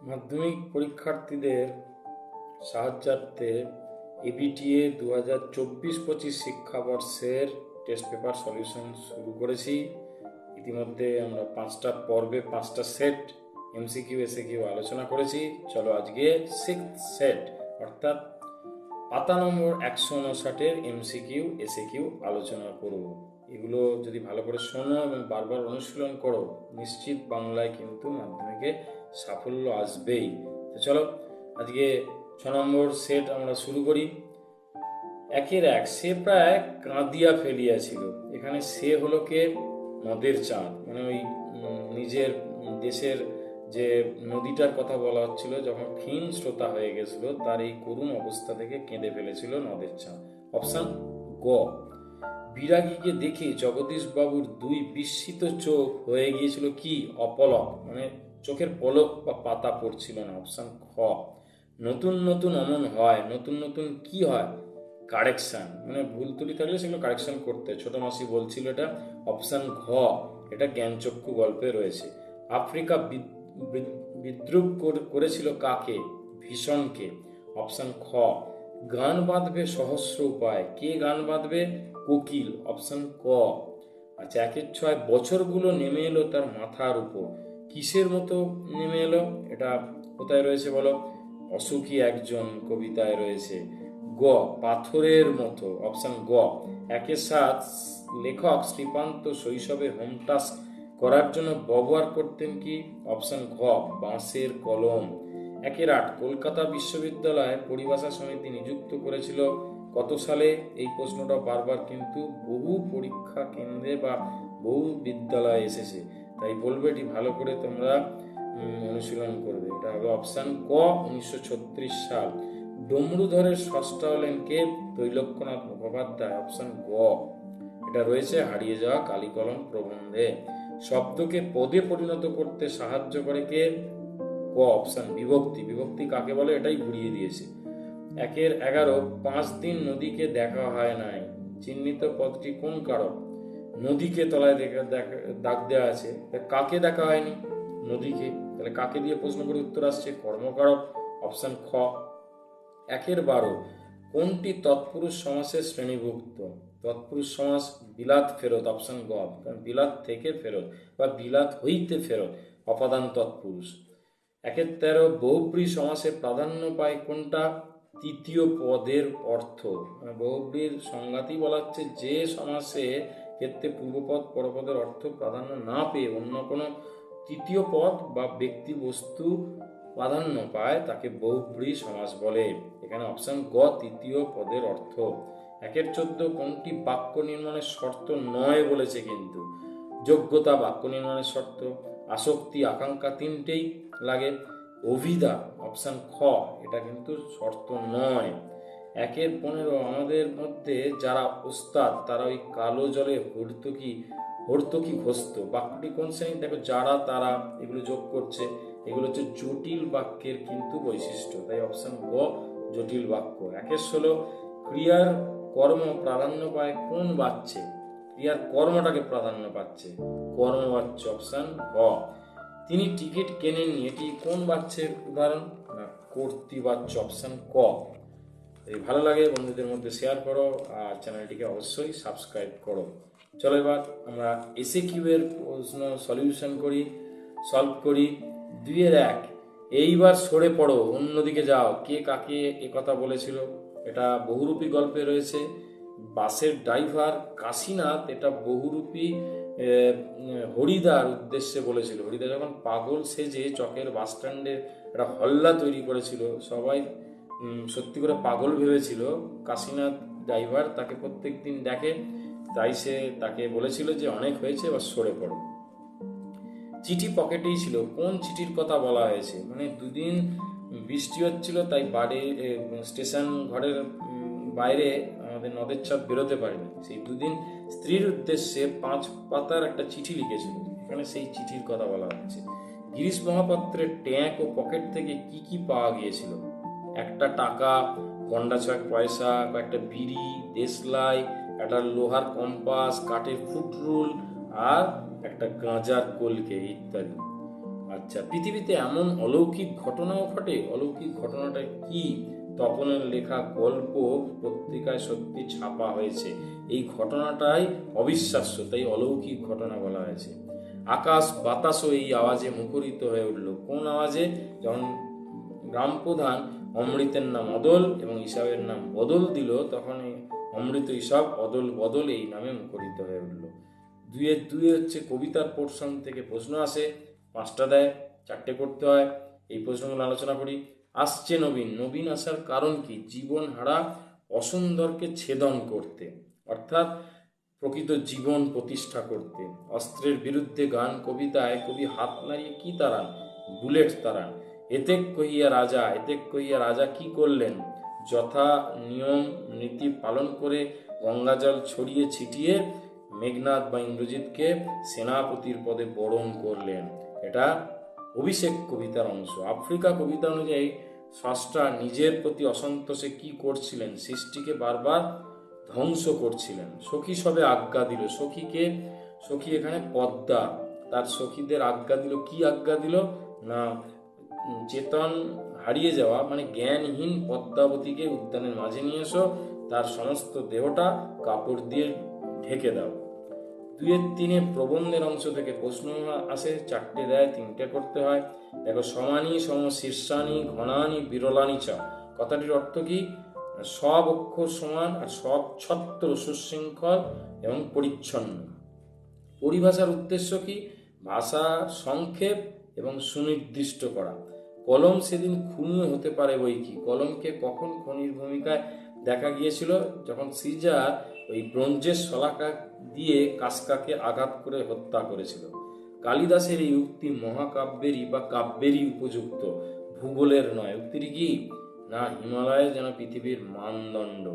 মাধ্যমিক পরীক্ষার্থীদের সাহায্যার্থে ABTA 2024-25 শিক্ষাবর্ষের test paper solution শুরু করেছি। ইতিমধ্যে আমরা 5টা পর্বে 5টা সেট এমসিকিউ এসএকিউ আলোচনা করেছি। চলো আজকে 6th সেট অর্থাৎ পাতা নম্বর 159-এর এমসিকিউ এসএকিউ আলোচনা করব। এগুলো যদি ভালো করে শোনো এবং বারবার অনুশীলন করো, নিশ্চিত বাংলায় কিন্তু মাধ্যমিকে সাফল্য আসবেই। তো চলো আজকে 6 নম্বর সেট আমরা শুরু করি। 1-1 সে প্রায় কাঁদিয়া ফেলিয়াছিল। এখানে সে হলো কে? নদের চাঁদ, মানে ওই নিজের দেশের যে নদীটার কথা বলা হচ্ছিল, যখন ক্ষীণ শ্রোতা হয়ে গেছিল, তার এই করুণ অবস্থা থেকে কেঁদে ফেলেছিল নদের চাঁদ। অপশন গ। বিরাগীকে দেখে জগদীশ বাবুর দুই বিস্মিত চোখ হয়ে গিয়েছিল কি? অপলক, মানে চোখের পলক বা পাতা পড়ছিল না। অপশন খ। নতুন নতুন অমন হয়। নতুন নতুন কি হয়? কারেকশন, মানে ভুল ত্রুটি থাকলে সেগুলো কারেকশন করতে ছোট মাসি বলছিল এটা। অপশন ঘ, এটা জ্ঞানচক্ষু গল্পে রয়েছে। আফ্রিকা বিদ্রুপ করেছিল কাকে? ভীষণকে। অপশন খ। গান বাঁধবে সহস্র উপায়। কে গান বাঁধবে? কোকিল। অপশন ক। আচ্ছা, 1-6 বছরগুলো নেমে এলো তার মাথার উপর। কিসের মতো নেমে এলো? এটা কোথায় রয়েছে বলো? অসুখী একজন কবিতায় রয়েছে। গ, পাথরের মতো। অপশন গ। 1-7 লেখক শ্রীকান্ত শৈশবে হোম টাস্ক করার জন্য ব্যবহার করতেন কি? অপশন ঘ, বাঁশের কলম। 1-8 কলকাতা বিশ্ববিদ্যালয় পরিভাষা সমিতি নিযুক্ত করেছিল কত সালে? এই প্রশ্নটা বারবার কিন্তু বহু পরীক্ষা কেন্দ্রে বা বহু বিদ্যালয়ে এসেছে, তাই বলবো এটি ভালো করে তোমরা অনুশীলন করবে। এটা হবে অপশন ক, 1936 সাল। ডমরুধরের স্রষ্টা হলেন কে? তৈলক্যনাথ মুখোপাধ্যায়। অপশন গ, এটা রয়েছে হারিয়ে যাওয়া কালিকলম প্রবন্ধে। শব্দকে পদে পরিণত করতে সাহায্য করে কে? ক, অপশন বিভক্তি। বিভক্তি কাকে বলে এটাই ঘুরিয়ে দিয়েছে। 1-11 5 দিন নদীকে দেখা হয় নাই। চিহ্নিত পদটি কোন কারক? নদীকে তলায় দাগ দেওয়া আছে, কাকে দেখা হয়নি? নদীকে। তাহলে কাকে দিয়ে প্রশ্ন করে উত্তর আসছে? কর্মকারক। অপশন খ। 1-12 কোনটি তৎপুরুষ সমাসের শ্রেণীভুক্ত? তৎপুরুষ সমাস বিলাত ফেরত। অপশন গ, কারণ বিলাত থেকে ফেরত বা বিলাত হইতে ফেরত অপাদান তৎপুরুষ। 1-13 বহুব্রী সমাসে প্রাধান্য পায় কোনটা? তৃতীয় পদের অর্থ। বহুব্রীর সংজ্ঞাতেই বলা হচ্ছে যে সমাসে ক্ষেত্রে পূর্বপদ পরপদের অর্থ প্রাধান্য না পেয়ে অন্য কোনো তৃতীয় পদ বা ব্যক্তি বস্তু প্রাধান্য পায় তাকে বহুব্রী সমাস বলে। এখানে অপশন গ, তৃতীয় পদের অর্থ। 1-14 কোনটি বাক্য নির্মাণের শর্ত নয় বলেছে কিন্তু? যোগ্যতা বাক্য নির্মাণের শর্ত, আসক্তি আকাঙ্ক্ষা তিনটেই লাগে। অভিধা অপশন খ, এটা কিন্তু শর্ত নয়। 1-15 আমাদের মধ্যে যারা ওস্তাদ তারা ওই কালো জলে হর্তকি ঘসত। বাক্যটি কোন শ্রেণী? দেখো, যারা তারা এগুলো যোগ করছে, এগুলো হচ্ছে জটিল বাক্যের কিন্তু বৈশিষ্ট্য, তাই অপশন গ জটিল বাক্য। 1-16 ক্রিয়ার কর্ম প্রাধান্য পায় কোন বাচ্চে? ক্রিয়ার কর্মটাকে প্রাধান্য পাচ্ছে কর্মবাচ্য। অপশন গ। তিনি টিকিট কেনেননি, এটি কোন বাচ্চের উদাহরণ? না, কর্তৃবাচ্য। অপশন ক। যদি ভালো লাগে বন্ধুদের মধ্যে শেয়ার করো আর চ্যানেলটিকে অবশ্যই সাবস্ক্রাইব করো। চলো এবার আমরা এসএকিউ এর প্রশ্ন সলিউশন করি, সলভ করি। 2-1 এইবার সরে পড়ো, অন্যদিকে যাও। কে কাকে একথা বলেছিল? এটা বহুরূপী গল্পে রয়েছে। বাসের ড্রাইভার কাশীনাথ এটা বহুরূপী হরিদার উদ্দেশ্যে বলেছিল। হরিদা যখন পাগল সেজে চকের বাস স্ট্যান্ডে একটা হল্লা তৈরি করেছিল, সবাই সত্যি করে পাগল ভেবেছিল। কাশীনাথ ড্রাইভার তাকে প্রত্যেক দিন দেখে, তাই সে তাকে বলেছিল যে অনেক হয়েছে, এবার সরে পড়ো। চিঠি পকেটেই ছিল। কোন চিঠির কথা বলা হয়েছে? মানে দুদিন বৃষ্টি হচ্ছিল, তাই বাড়ি স্টেশন ঘরের বাইরে আমাদের নদের চাঁদ বেরোতে পারেনি। সেই দুদিন স্ত্রীর উদ্দেশ্যে 5 পাতার একটা চিঠি লিখেছিল, এখানে সেই চিঠির কথা বলা হচ্ছে। গিরিশ মহাপাত্রের ট্যাঙ্ক ও পকেট থেকে কি কি পাওয়া গিয়েছিল? একটা টাকা, গন্ডা 6 পয়সা, একটা বিড়ি, দেশলাই, একটা লোহার কম্পাস, কাঠের ফুট রুল আর একটা গাঁজার কলকে ইত্যাদি। আচ্ছা, পৃথিবীতে এমন অলৌকিক ঘটনাও ঘটে। অলৌকিক ঘটনাটা কি? তপনের লেখা গল্প পত্রিকায় সত্যি ছাপা হয়েছে। এই ঘটনাটাই অবিশ্বাস্য, তাই অলৌকিক ঘটনা বলা হয়েছে। আকাশ বাতাসও এই আওয়াজে মুখরিত হয়ে উঠল। কোন আওয়াজে? যখন গ্রাম প্রধান অমৃতের নাম অদল এবং ইসাবের নাম বদল দিল, তখন অমৃত ইসাব অদল বদল এই নামে মুখরিত হয়ে উঠল। দুয়ের দুয়ে হচ্ছে কবিতার পোর্শন থেকে প্রশ্ন আসে, 5টা দেয়, 4টে করতে হয়। এই প্রশ্নগুলো আলোচনা করি। আসছে নবীন। নবীন আসার কারণ কি? জীবন হারা অসুন্দরকে ছেদন করতে, অর্থাৎ প্রকৃত জীবন প্রতিষ্ঠা করতে। অস্ত্রের বিরুদ্ধে গান কবিতায় কবি হাত নাড়িয়ে কি তাড়ান? বুলেট তাড়ান। এতেক কহিয়া রাজা কি করলেন? যথা নিয়ম নীতি পালন করে গঙ্গাজল ছড়িয়ে ছিটিয়ে মেঘনাদ বা ইন্দ্রজিৎকে সেনাপতির পদে বরণ করলেন। এটা অভিষেক কবিতার অংশ। আফ্রিকা কবিতা অনুযায়ী স্রষ্টা নিজের প্রতি অসন্তোষে কি করছিলেন? সৃষ্টিকে বারবার ধ্বংস করছিলেন। সখী সবে আজ্ঞা দিল। সখীকে? সখী এখানে পদ্মা। তার সখীদের আজ্ঞা দিল। কি আজ্ঞা দিল? না, চেতন হারিয়ে যাওয়া মানে জ্ঞানহীন পদ্মাবতীকে উদ্যানের মাঝে নিয়ে এসো, তার সমস্ত দেহটা কাপড় দিয়ে ঢেকে দাও। 2-3 প্রবন্ধের অংশ থেকে প্রশ্ন আসে, 4টে দেয়, 3টে করতে হয়। দেখো, সমানি সম শীর্ষানি ঘনানি বিরলানি চ, কথাটির অর্থ কি? সব অক্ষর সমান আর সব ছত্র সুশৃঙ্খল এবং পরিচ্ছন্ন। পরিভাষার উদ্দেশ্য কি? ভাষা সংক্ষেপ এবং সুনির্দিষ্ট করা। কলম সেদিন খুনিও হতে পারে বই কি? কলমকে কখন খনির ভূমিকায় দেখা গিয়েছিল? যখন সিজার ওই ব্রোঞ্জের শলাকা দিয়ে কাসকাকে আঘাত করে হত্যা করেছিল। কালিদাসের এই উক্তি মহাকাব্যেরই বা কাব্যেরই উপযুক্ত, ভূগোলের নয়। উক্তিটি কি? না, হিমালয় যেন পৃথিবীর মানদণ্ড।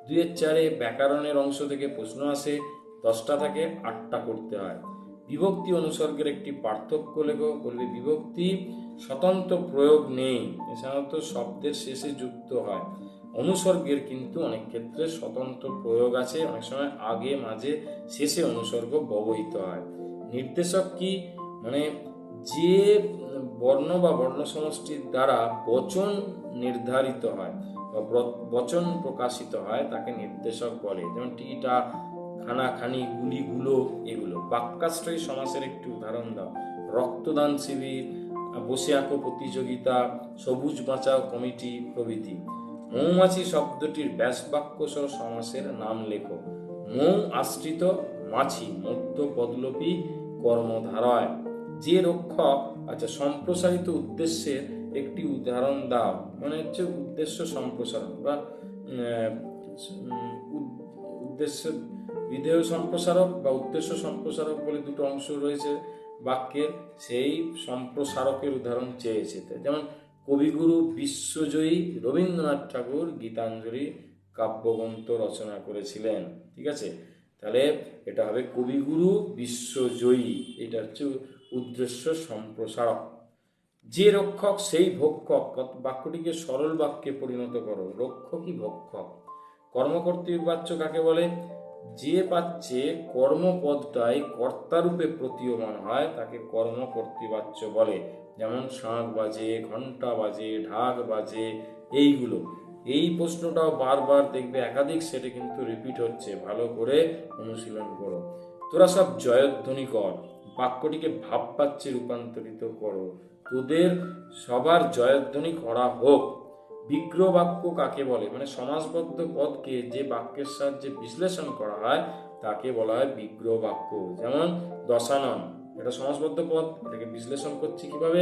2-4 ব্যাকরণের অংশ থেকে প্রশ্ন আসে, 10টা থাকে, 8টা করতে হয়। বিভক্তি অনুসর্গের একটি পার্থক্য লেখো। বলবে বিভক্তি স্বতন্ত্র প্রয়োগ নেই, সাধারণত শব্দের শেষে যুক্ত হয়। অনুসর্গের কিন্তু অনেক ক্ষেত্রে স্বতন্ত্র প্রয়োগ আছে, অনেক সময় আগে মাঝে শেষে অনুসর্গ ব্যবহৃত হয়। নির্দেশক কি? মানে যে বর্ণ বা বর্ণ সমষ্টির দ্বারা বচন নির্ধারিত হয় বা বচন প্রকাশিত হয় তাকে নির্দেশক বলে। যেমন টিটা, খানা, খানি, গুলি, গুলো, এগুলো। বাক্যাশ্রয়ী সমাসের একটি উদাহরণ দাও। রক্তদান শিবির, বসে আঁকো প্রতিযোগিতা, সবুজ বাঁচাও কমিটি প্রভৃতি। মৌমাছি শব্দটির ব্যাসবাক্য সহ সমাসের নাম লেখো। মৌ আশ্রিত মাছি মধ্য পদলোপী কর্মধারয়। যে রক্ষক, আচ্ছা, সম্প্রসারিত উদ্দেশ্যের একটি উদাহরণ দাও। মানে হচ্ছে উদ্দেশ্য সম্প্রসারণ বা উদ্দেশ্য বিধেয় সম্প্রসারক বা উদ্দেশ্য সম্প্রসারক বলে দুটো অংশ রয়েছে বাক্যের, সেই সম্প্রসারকের উদাহরণ চেয়েছে। যেমন কবিগুরু বিশ্বজয়ী রবীন্দ্রনাথ ঠাকুর গীতাঞ্জলি কাব্যগ্রন্থ রচনা করেছিলেন। ঠিক আছে, তাহলে এটা হবে কবিগুরু বিশ্বজয়ী, এটা হচ্ছে উদ্দেশ্য সম্প্রসারক। যে রক্ষক সেই ভক্ষক, বাক্যটিকে সরল বাক্যে পরিণত করো। রক্ষকই ভক্ষক। কর্মকর্তৃবাচ্য কাকে বলে? যে পাচ্ছে কর্মপদটাই কর্তারূপে প্রতীয়মান হয় তাকে কর্মকর্তৃবাচ্য বলে। যেমন শাঁখ বাজে, ঘন্টা বাজে, ঢাক বাজে, এইগুলো। এই প্রশ্নটাও বারবার দেখবে একাধিক সেটে কিন্তু রিপিট হচ্ছে, ভালো করে অনুশীলন করো। তোরা সব জয়ধ্বনি কর, বাক্যটিকে ভাববাচ্যে রূপান্তরিত করো। তোদের সবার জয়ধ্বনি করা হোক। বিগ্রহ বাক্য কাকে বলে? মানে সমাসবদ্ধ পদকে যে বাক্যের সাহায্যে বিশ্লেষণ করা হয় তাকে বলা হয় বিগ্রহ বাক্য। যেমন দশানন, এটা সমাসবদ্ধ পদ, এটাকে বিশ্লেষণ করছি কিভাবে?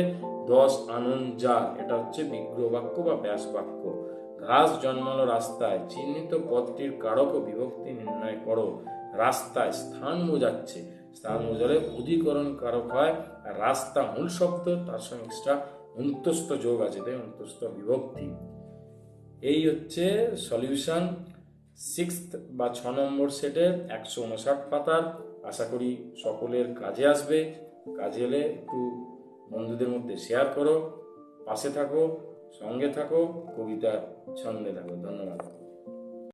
10 আনন যা, এটা হচ্ছে বিগ্রহ বাক্য বা ব্যাস বাক্য। ঘাস জন্মালো রাস্তায়, চিহ্নিত পদটির কারক ও বিভক্তি নির্ণয় করো। রাস্তায় স্থান বোঝাচ্ছে, স্থান বোঝালে অধিকরণ কারক হয়। আর রাস্তা মূল শব্দ, তার সঙ্গে এক্সট্রা অন্তস্থ যোগ আছে, তাই অন্তস্থ বিভক্তি। এই হচ্ছে সলিউশন 6th বা 6 নম্বর সেটের 159 পাতার। আশা করি সকলের কাজে আসবে। কাজে এলে একটু বন্ধুদের মধ্যে শেয়ার করো, পাশে থাকো, সঙ্গে থাকো, কবিতার ছন্দে থাকো। ধন্যবাদ।